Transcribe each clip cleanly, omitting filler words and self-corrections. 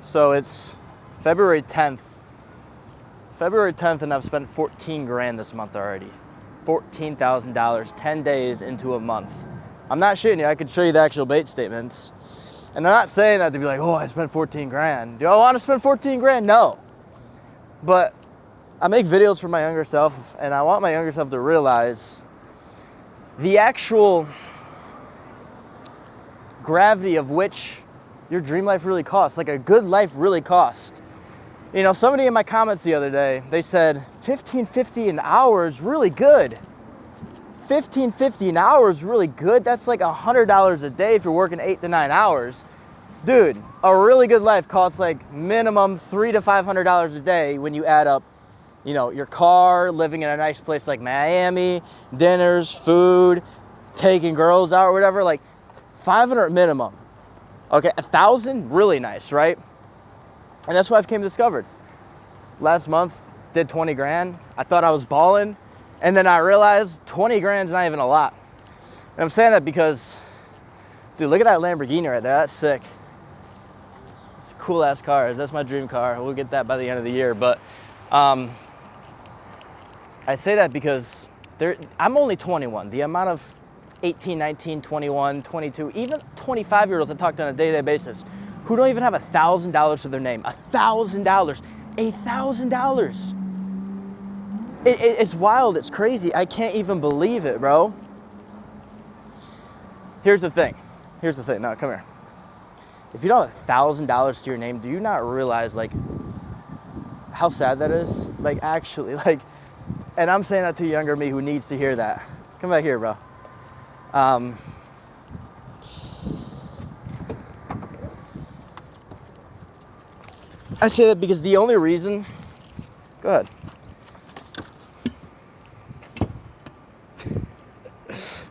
So it's February 10th. February 10th, and I've spent 14 grand this month already. $14,000, 10 days into a month. I'm not shitting you. I could show you the actual bait statements. And I'm not saying that to be like, oh, I spent 14 grand. Do I want to spend 14 grand? No. But I make videos for my younger self, and I want my younger self to realize the actual gravity of which your dream life really costs, like a good life really costs. You know, somebody in my comments the other day, they said $15.50 an hour is really good. $15.50 an hour is really good. That's like $100 a day if you're working 8 to 9 hours. Dude, a really good life costs like minimum $300 to $500 a day when you add up, you know, your car, living in a nice place like Miami, dinners, food, taking girls out or whatever, like 500 minimum. Okay, 1,000, really nice, right? And that's what I've came to discovered. Last month, did 20 grand. I thought I was balling. And then I realized 20 grand's not even a lot. And I'm saying that because, dude, look at that Lamborghini right there. That's sick. It's a cool ass car. That's my dream car. We'll get that by the end of the year. But I say that because I'm only 21. The amount of 18, 19, 21, 22, even 25-year-olds I talk to on a day-to-day basis who don't even have $1,000 to their name. $1,000. $1,000. It's wild. It's crazy. I can't even believe it, bro. Here's the thing. No, come here. If you don't have $1,000 to your name, do you not realize, like, how sad that is? Like, actually, like, and I'm saying that to younger me who needs to hear that. Come back here, bro. I say that because the only reason, go ahead.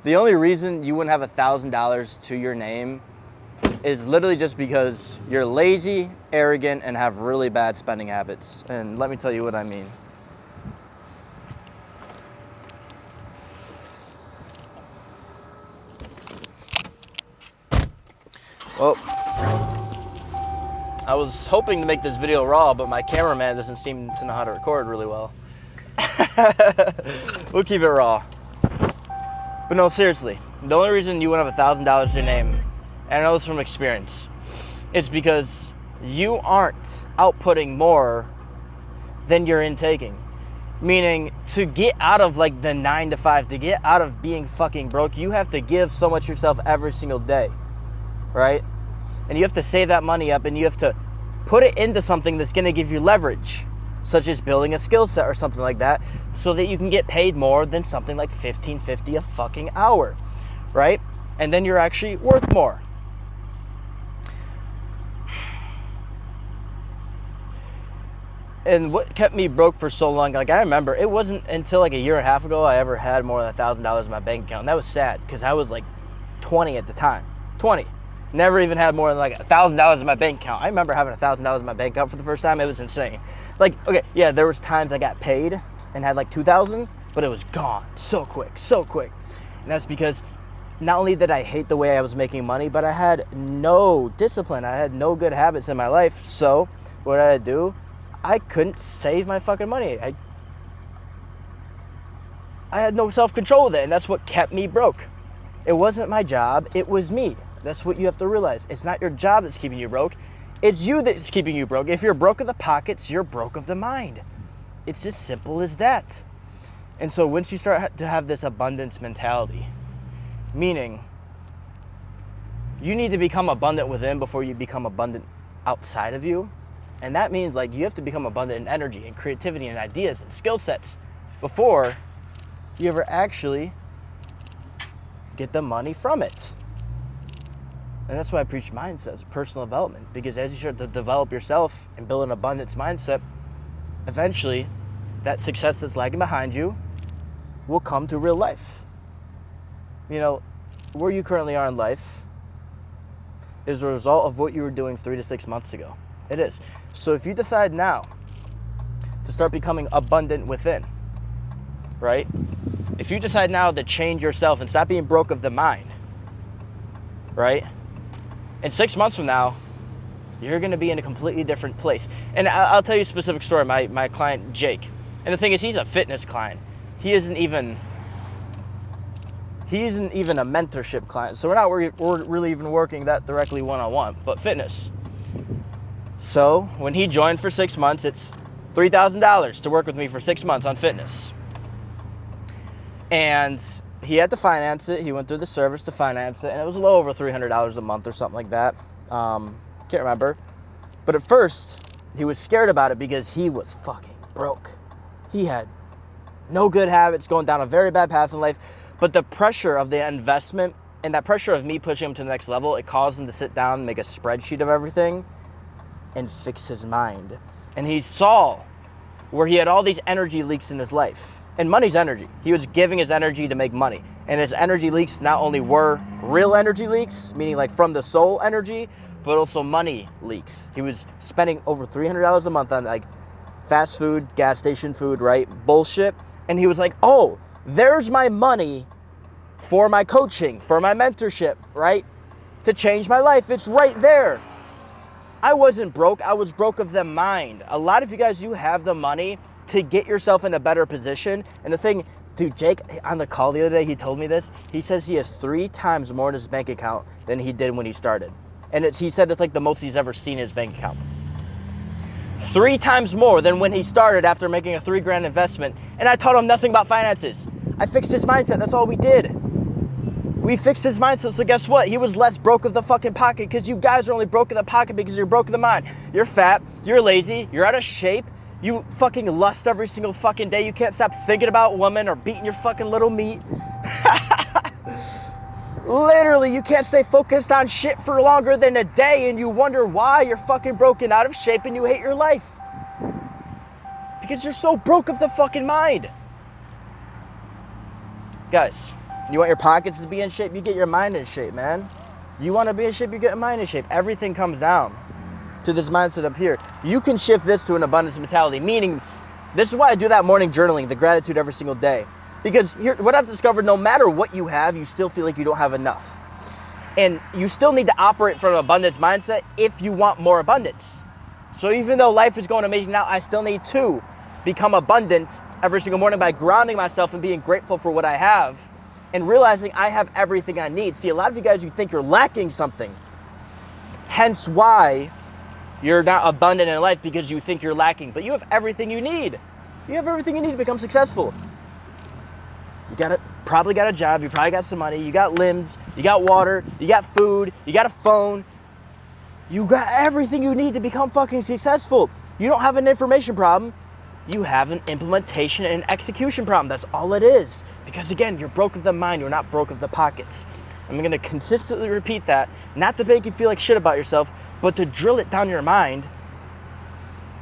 The only reason you wouldn't have $1,000 to your name is literally just because you're lazy, arrogant, and have really bad spending habits. And let me tell you what I mean. Well, I was hoping to make this video raw, but my cameraman doesn't seem to know how to record really well. We'll keep it raw. But no, seriously, the only reason you wouldn't have $1,000 to your name, and I know this from experience, it's because you aren't outputting more than you're intaking. Meaning, to get out of like the 9 to 5, to get out of being fucking broke, you have to give so much yourself every single day, right? And you have to save that money up, and you have to put it into something that's gonna give you leverage, such as building a skill set or something like that, so that you can get paid more than something like $15.50 a fucking hour, right? And then you're actually worth more. And what kept me broke for so long, like I remember, it wasn't until like a year and a half ago I ever had more than $1,000 in my bank account. And that was sad, because I was like 20 at the time. 20. Never even had more than like $1,000 in my bank account. I remember having $1,000 in my bank account for the first time. It was insane. Like, okay, yeah, there was times I got paid and had like 2,000, but it was gone so quick. And that's because not only did I hate the way I was making money, but I had no discipline. I had no good habits in my life. So what did I do? I couldn't save my fucking money. I had no self-control with it, and that's what kept me broke. It wasn't my job, it was me. That's what you have to realize. It's not your job that's keeping you broke. It's you that's keeping you broke. If you're broke of the pockets, you're broke of the mind. It's as simple as that. And so once you start to have this abundance mentality, meaning you need to become abundant within before you become abundant outside of you. And that means like you have to become abundant in energy and creativity and ideas and skill sets before you ever actually get the money from it. And that's why I preach mindsets, personal development, because as you start to develop yourself and build an abundance mindset, eventually that success that's lagging behind you will come to real life. You know, where you currently are in life is a result of what you were doing 3 to 6 months ago. It is. So if you decide now to start becoming abundant within, right? If you decide now to change yourself and stop being broke of the mind, right? In 6 months from now, you're going to be in a completely different place. And I'll tell you a specific story. My client, Jake. And the thing is, he's a fitness client. He isn't even a mentorship client. So we're really even working that directly one-on-one, but fitness. So when he joined for 6 months, it's $3,000 to work with me for 6 months on fitness. And he had to finance it. He went through the service to finance it, and it was a little over $300 a month or something like that. Can't remember. But at first, he was scared about it because he was fucking broke. He had no good habits, going down a very bad path in life. But the pressure of the investment and that pressure of me pushing him to the next level, it caused him to sit down and make a spreadsheet of everything and fix his mind. And he saw where he had all these energy leaks in his life. And money's energy. He was giving his energy to make money. And his energy leaks not only were real energy leaks, meaning like from the soul energy, but also money leaks. He was spending over $300 a month on like fast food, gas station food, right? Bullshit. And he was like, oh, there's my money for my coaching, for my mentorship, right? To change my life. It's right there. I wasn't broke. I was broke of the mind. A lot of you guys, you have the money to get yourself in a better position. And the thing, dude, Jake, on the call the other day, he told me this. He says he has 3 times more in his bank account than he did when he started. And he said it's like the most he's ever seen in his bank account. 3 times more than when he started after making a $3,000 investment. And I taught him nothing about finances. I fixed his mindset. That's all we did. We fixed his mindset. So guess what? He was less broke of the fucking pocket, because you guys are only broke in the pocket because you're broke in the mind. You're fat. You're lazy. You're out of shape. You fucking lust every single fucking day. You can't stop thinking about women or beating your fucking little meat. Literally, you can't stay focused on shit for longer than a day, and you wonder why you're fucking broken out of shape and you hate your life. Because you're so broke of the fucking mind. Guys, you want your pockets to be in shape? You get your mind in shape, man. You want to be in shape? You get your mind in shape. Everything comes down to this mindset up here. You can shift this to an abundance mentality, meaning this is why I do that morning journaling, the gratitude every single day. Because here, what I've discovered, no matter what you have, you still feel like you don't have enough. And you still need to operate from an abundance mindset if you want more abundance. So even though life is going amazing now, I still need to become abundant every single morning by grounding myself and being grateful for what I have and realizing I have everything I need. See, a lot of you guys, you think you're lacking something. Hence why you're not abundant in life, because you think you're lacking, but you have everything you need. You have everything you need to become successful. You probably got a job, you probably got some money, you got limbs, you got water, you got food, you got a phone. You got everything you need to become fucking successful. You don't have an information problem. You have an implementation and an execution problem. That's all it is. Because again, you're broke of the mind, you're not broke of the pockets. I'm gonna consistently repeat that, not to make you feel like shit about yourself, but to drill it down your mind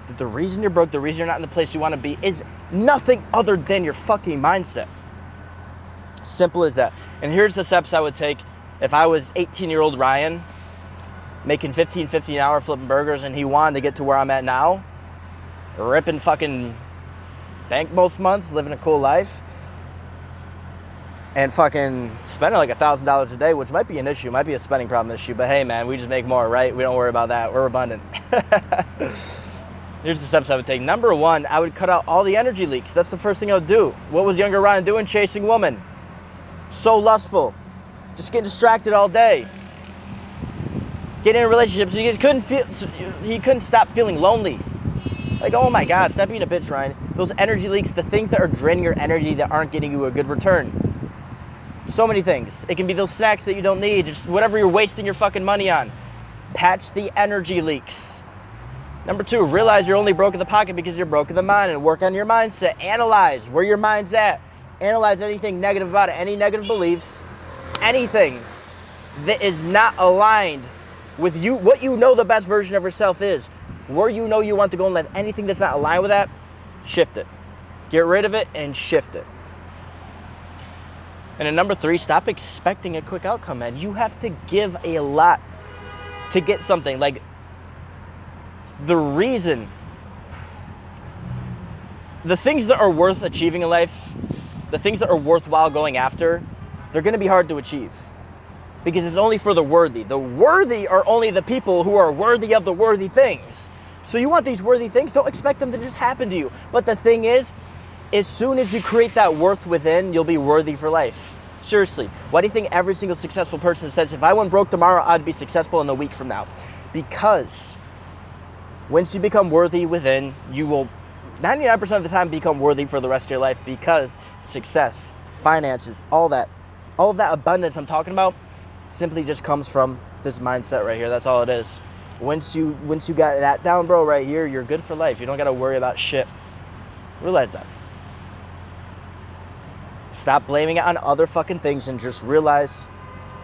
that the reason you're broke, the reason you're not in the place you wanna be is nothing other than your fucking mindset. Simple as that. And here's the steps I would take if I was 18-year-old Ryan making $15.50 an hour flipping burgers and he wanted to get to where I'm at now, ripping fucking bank most months, living a cool life, and fucking spending like $1,000 a day, which might be an issue, might be a spending problem issue, but hey man, we just make more, right? We don't worry about that. We're abundant. Here's the steps I would take. Number 1, I would cut out all the energy leaks. That's the first thing I would do. What was younger Ryan doing? Chasing women. So lustful. Just getting distracted all day. Getting in relationships. He couldn't stop feeling lonely. Like, oh my God, stop being a bitch, Ryan. Those energy leaks, the things that are draining your energy that aren't getting you a good return. So many things. It can be those snacks that you don't need, just whatever you're wasting your fucking money on. Patch the energy leaks. Number 2, realize you're only broke in the pocket because you're broke in the mind, and work on your mindset. Analyze where your mind's at. Analyze anything negative about it, any negative beliefs, anything that is not aligned with you, what you know the best version of yourself is. Where you know you want to go in life, anything that's not aligned with that, shift it. Get rid of it and shift it. And then number 3, stop expecting a quick outcome, man. You have to give a lot to get something. Like, the things that are worth achieving in life, the things that are worthwhile going after, they're gonna be hard to achieve. because it's only for the worthy. The worthy are only the people who are worthy of the worthy things. So you want these worthy things, don't expect them to just happen to you. But the thing is, as soon as you create that worth within, you'll be worthy for life. Seriously, why do you think every single successful person says, if I went broke tomorrow, I'd be successful in a week from now? Because once you become worthy within, you will 99% of the time become worthy for the rest of your life, because success, finances, all of that abundance I'm talking about simply just comes from this mindset right here. That's all it is. Once you got that down, bro, right here, you're good for life. You don't got to worry about shit. Realize that. Stop blaming it on other fucking things and just realize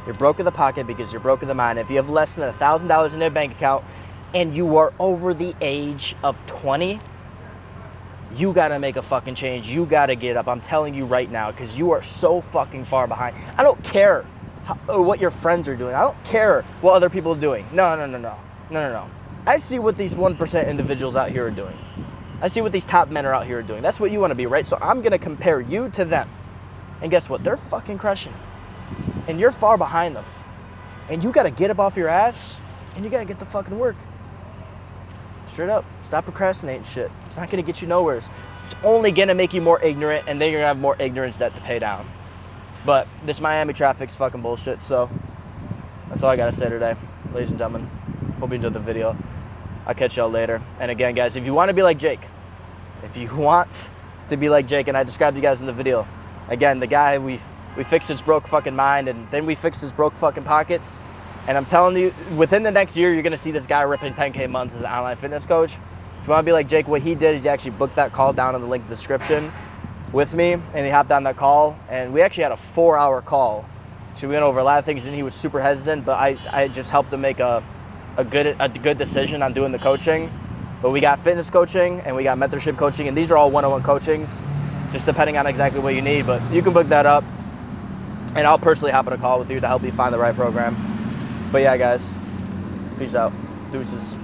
you're broke in the pocket because you're broke in the mind. If you have less than $1,000 in your bank account and you are over the age of 20, you gotta make a fucking change. You gotta get up. I'm telling you right now, because you are so fucking far behind. I don't care what your friends are doing. I don't care what other people are doing. No. I see what these 1% individuals out here are doing. I see what these top men are out here doing. That's what you want to be, right? So I'm gonna compare you to them. And guess what? They're fucking crushing. And you're far behind them. And you gotta get up off your ass and you gotta get the fucking work. Straight up. Stop procrastinating shit. It's not gonna get you nowhere. It's only gonna make you more ignorant, and then you're gonna have more ignorance debt to pay down. But this Miami traffic's fucking bullshit, so that's all I gotta say today. Ladies and gentlemen, hope you enjoyed the video. I'll catch y'all later. And again, guys, if you want to be like Jake, and I described you guys in the video, again, the guy, we fixed his broke fucking mind, and then we fixed his broke fucking pockets. And I'm telling you, within the next year, you're going to see this guy ripping 10K months as an online fitness coach. If you want to be like Jake, what he did is he actually booked that call down in the link in the description with me, and he hopped on that call, and we actually had a 4-hour call. So we went over a lot of things, and he was super hesitant, but I just helped him make a good decision on doing the coaching. But we got fitness coaching, and we got mentorship coaching, and these are all one-on-one coachings, just depending on exactly what you need. But you can book that up, and I'll personally hop on a call with you to help you find the right program. But yeah, guys, peace out. Deuces.